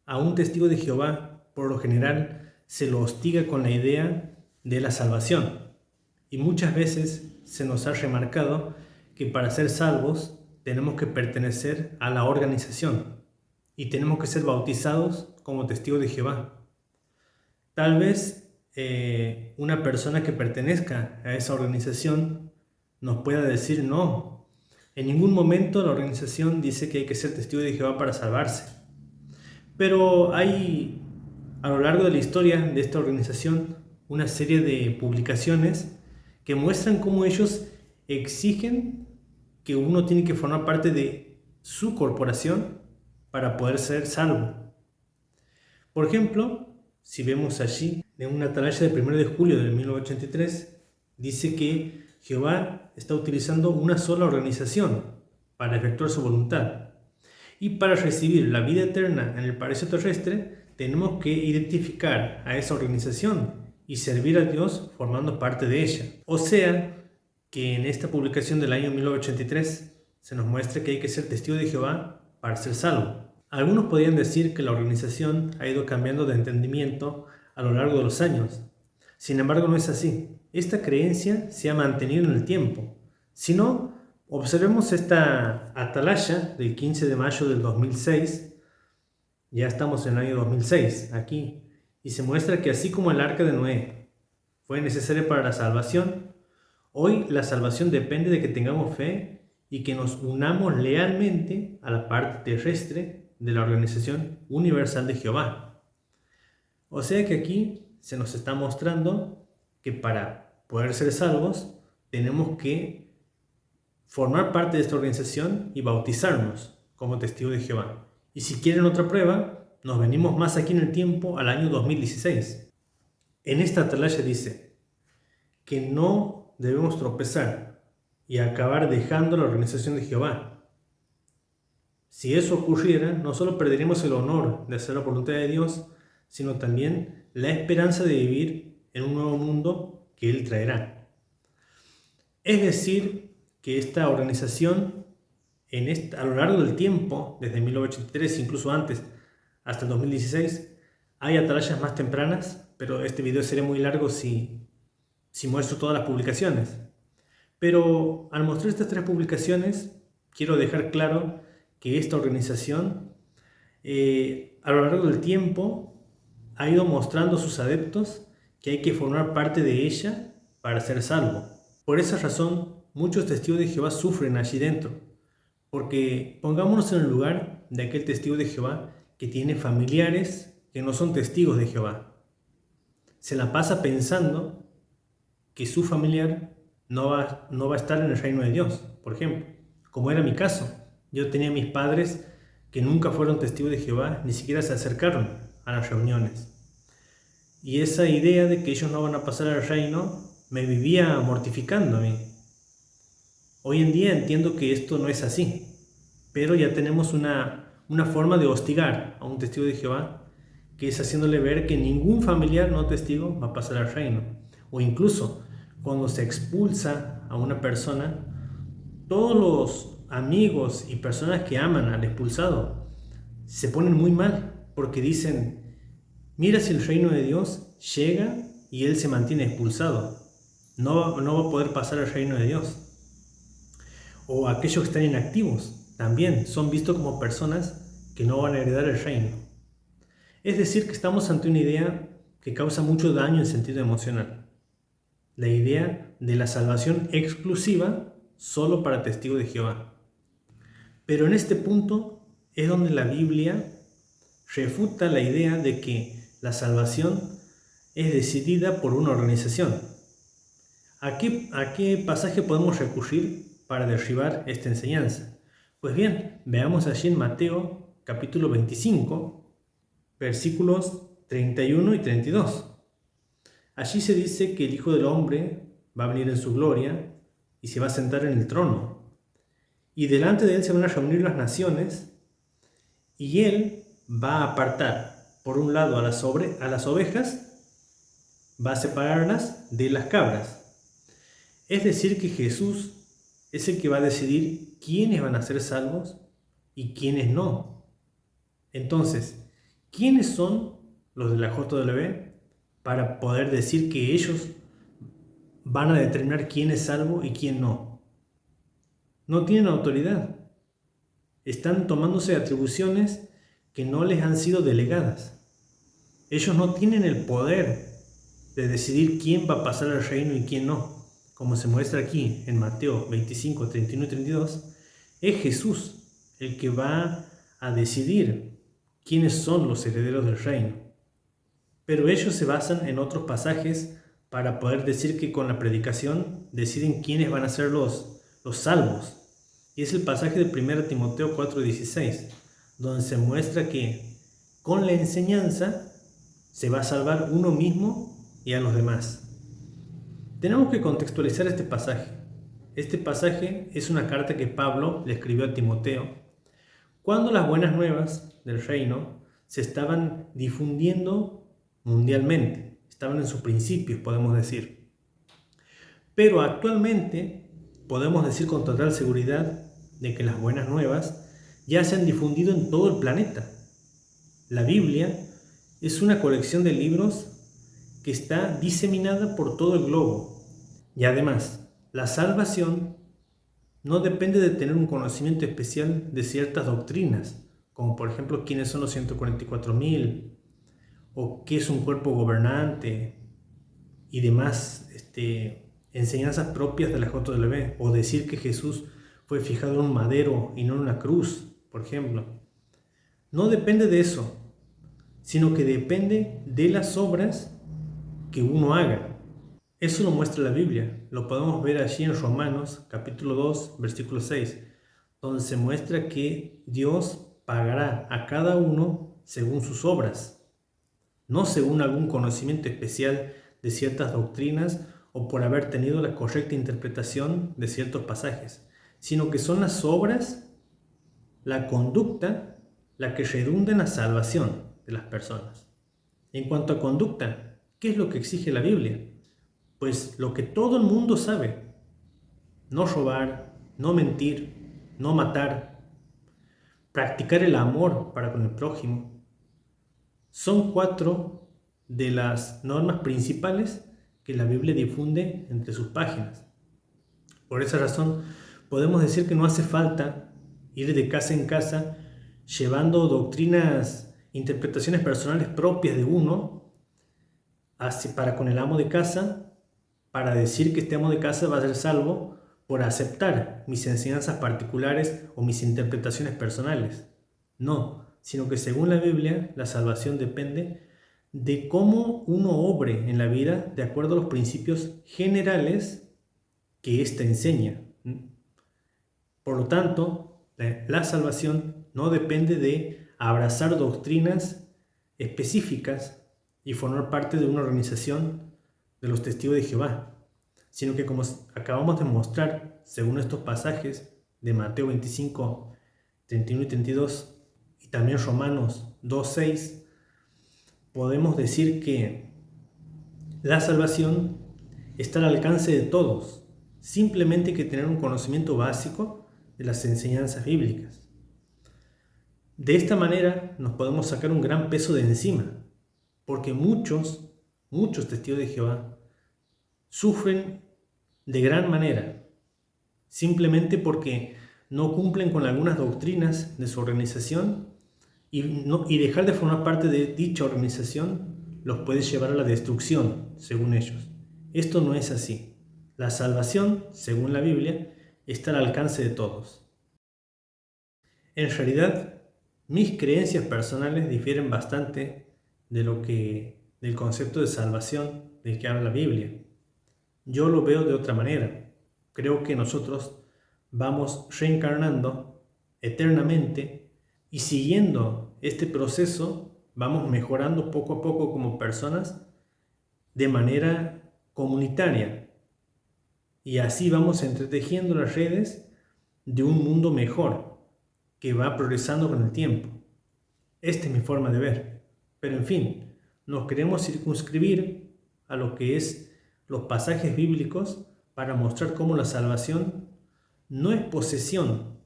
A un testigo de Jehová, por lo general, se lo hostiga con la idea de la salvación. Y muchas veces se nos ha remarcado que para ser salvos tenemos que pertenecer a la organización y tenemos que ser bautizados como testigos de Jehová. Tal vez una persona que pertenezca a esa organización nos pueda decir no. En ningún momento la organización dice que hay que ser testigo de Jehová para salvarse. Pero hay a lo largo de la historia de esta organización una serie de publicaciones que muestran cómo ellos exigen que uno tiene que formar parte de su corporación para poder ser salvo. Por ejemplo, si vemos allí en una atalaya de 1 de julio de 1983, dice que Jehová está utilizando una sola organización para efectuar su voluntad. Y para recibir la vida eterna en el paraíso terrestre, tenemos que identificar a esa organización y servir a Dios formando parte de ella. O sea, que en esta publicación del año 1983 se nos muestra que hay que ser testigo de Jehová para ser salvo. Algunos podrían decir que la organización ha ido cambiando de entendimiento a lo largo de los años. Sin embargo, no es así. Esta creencia se ha mantenido en el tiempo. Si no, observemos esta atalaya del 15 de mayo del 2006. Ya estamos en el año 2006 aquí. Y se muestra que así como el arca de Noé fue necesaria para la salvación, hoy la salvación depende de que tengamos fe y que nos unamos lealmente a la parte terrestre de la Organización Universal de Jehová. O sea que aquí se nos está mostrando que para poder ser salvos tenemos que formar parte de esta organización y bautizarnos como testigos de Jehová. Y si quieren otra prueba, nos venimos más aquí en el tiempo al año 2016. En esta atalaya dice que no debemos tropezar y acabar dejando la organización de Jehová. Si eso ocurriera, no solo perderíamos el honor de hacer la voluntad de Dios, sino también la esperanza de vivir en un nuevo mundo que Él traerá. Es decir, que esta organización, a lo largo del tiempo, desde 1983, incluso antes, hasta el 2016, hay atalayas más tempranas, pero este video sería muy largo si muestro todas las publicaciones. Pero al mostrar estas 3 publicaciones, quiero dejar claro que esta organización a lo largo del tiempo ha ido mostrando a sus adeptos que hay que formar parte de ella para ser salvo. Por esa razón, muchos testigos de Jehová sufren allí dentro, porque pongámonos en el lugar de aquel testigo de Jehová que tiene familiares que no son testigos de Jehová. Se la pasa pensando que su familiar no va a estar en el reino de Dios, por ejemplo, como era mi caso. Yo tenía mis padres que nunca fueron testigos de Jehová, ni siquiera se acercaron a las reuniones. Y esa idea de que ellos no van a pasar al reino me vivía mortificando a mí. Hoy en día entiendo que esto no es así, pero ya tenemos una forma de hostigar a un testigo de Jehová, que es haciéndole ver que ningún familiar no testigo va a pasar al reino. O incluso, cuando se expulsa a una persona, todos los amigos y personas que aman al expulsado se ponen muy mal porque dicen: mira, si el reino de Dios llega y él se mantiene expulsado, no va a poder pasar al reino de Dios. O aquellos que están inactivos también son vistos como personas que no van a heredar el reino. Es decir, que estamos ante una idea que causa mucho daño en sentido emocional. La idea de la salvación exclusiva solo para testigos de Jehová. Pero en este punto es donde la Biblia refuta la idea de que la salvación es decidida por una organización. ¿A qué pasaje podemos recurrir para derribar esta enseñanza? Pues bien, veamos allí en Mateo capítulo 25, versículos 31 y 32. Allí se dice que el Hijo del Hombre va a venir en su gloria y se va a sentar en el trono. Y delante de él se van a reunir las naciones y él va a apartar, por un lado, a las ovejas, va a separarlas de las cabras. Es decir, que Jesús es el que va a decidir quiénes van a ser salvos y quiénes no. Entonces, ¿Quiénes son los de la JW para poder decir que ellos van a determinar quién es salvo y quién no? No tienen autoridad. Están tomándose atribuciones que no les han sido delegadas. Ellos no tienen el poder de decidir quién va a pasar al reino y quién no. Como se muestra aquí en Mateo 25, 31 y 32, es Jesús el que va a decidir quiénes son los herederos del reino. Pero ellos se basan en otros pasajes para poder decir que con la predicación deciden quiénes van a ser los salvos. Y es el pasaje de 1 Timoteo 4:16, donde se muestra que con la enseñanza se va a salvar uno mismo y a los demás. Tenemos que contextualizar este pasaje. Este pasaje es una carta que Pablo le escribió a Timoteo cuando las buenas nuevas del reino se estaban difundiendo mundialmente, estaban en sus principios, podemos decir. Pero actualmente podemos decir con total seguridad de que las buenas nuevas ya se han difundido en todo el planeta. La Biblia es una colección de libros que está diseminada por todo el globo. Y además, la salvación no depende de tener un conocimiento especial de ciertas doctrinas, como por ejemplo quiénes son los 144.000, o qué es un cuerpo gobernante, y demás enseñanzas propias de la JW, o decir que Jesús fue fijado en un madero y no en una cruz, por ejemplo. No depende de eso, sino que depende de las obras que uno haga. Eso lo muestra la Biblia. Lo podemos ver allí en Romanos capítulo 2, versículo 6, donde se muestra que Dios pagará a cada uno según sus obras, no según algún conocimiento especial de ciertas doctrinas o por haber tenido la correcta interpretación de ciertos pasajes, sino que son las obras, la conducta, la que redunda en la salvación de las personas. En cuanto a conducta, ¿qué es lo que exige la Biblia? Pues lo que todo el mundo sabe: no robar, no mentir, no matar, practicar el amor para con el prójimo. Son 4 de las normas principales que la Biblia difunde entre sus páginas. Por esa razón, podemos decir que no hace falta ir de casa en casa llevando doctrinas, interpretaciones personales propias de uno para con el amo de casa, para decir que este amo de casa va a ser salvo por aceptar mis enseñanzas particulares o mis interpretaciones personales. No, sino que según la Biblia, la salvación depende de cómo uno obre en la vida de acuerdo a los principios generales que ésta enseña. Por lo tanto, la salvación no depende de abrazar doctrinas específicas y formar parte de una organización de los testigos de Jehová, sino que, como acabamos de mostrar, según estos pasajes de Mateo 25, 31 y 32, y también Romanos 2, 6, podemos decir que la salvación está al alcance de todos. Simplemente hay que tener un conocimiento básico de las enseñanzas bíblicas. De esta manera nos podemos sacar un gran peso de encima, porque muchos testigos de Jehová sufren de gran manera, simplemente porque no cumplen con algunas doctrinas de su organización, y dejar de formar parte de dicha organización los puede llevar a la destrucción, según ellos. Esto no es así. La salvación, según la Biblia, está al alcance de todos. En realidad, mis creencias personales difieren bastante del concepto de salvación del que habla la Biblia. Yo lo veo de otra manera. Creo que nosotros vamos reencarnando eternamente y siguiendo este proceso vamos mejorando poco a poco como personas de manera comunitaria. Y así vamos entretejiendo las redes de un mundo mejor que va progresando con el tiempo. Esta es mi forma de ver. Pero en fin, nos queremos circunscribir a lo que es los pasajes bíblicos para mostrar cómo la salvación no es posesión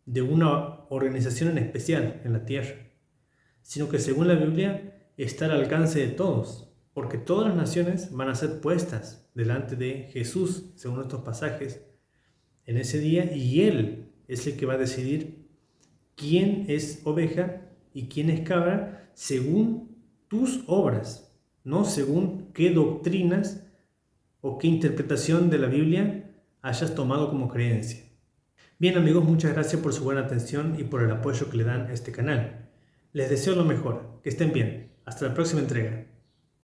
de una organización en especial en la tierra, sino que según la Biblia está al alcance de todos, porque todas las naciones van a ser puestas delante de Jesús, según estos pasajes, en ese día, y Él es el que va a decidir quién es oveja y quién es cabra según tus obras, no según qué doctrinas o qué interpretación de la Biblia hayas tomado como creencia. Bien amigos, muchas gracias por su buena atención y por el apoyo que le dan a este canal. Les deseo lo mejor, que estén bien. Hasta la próxima entrega.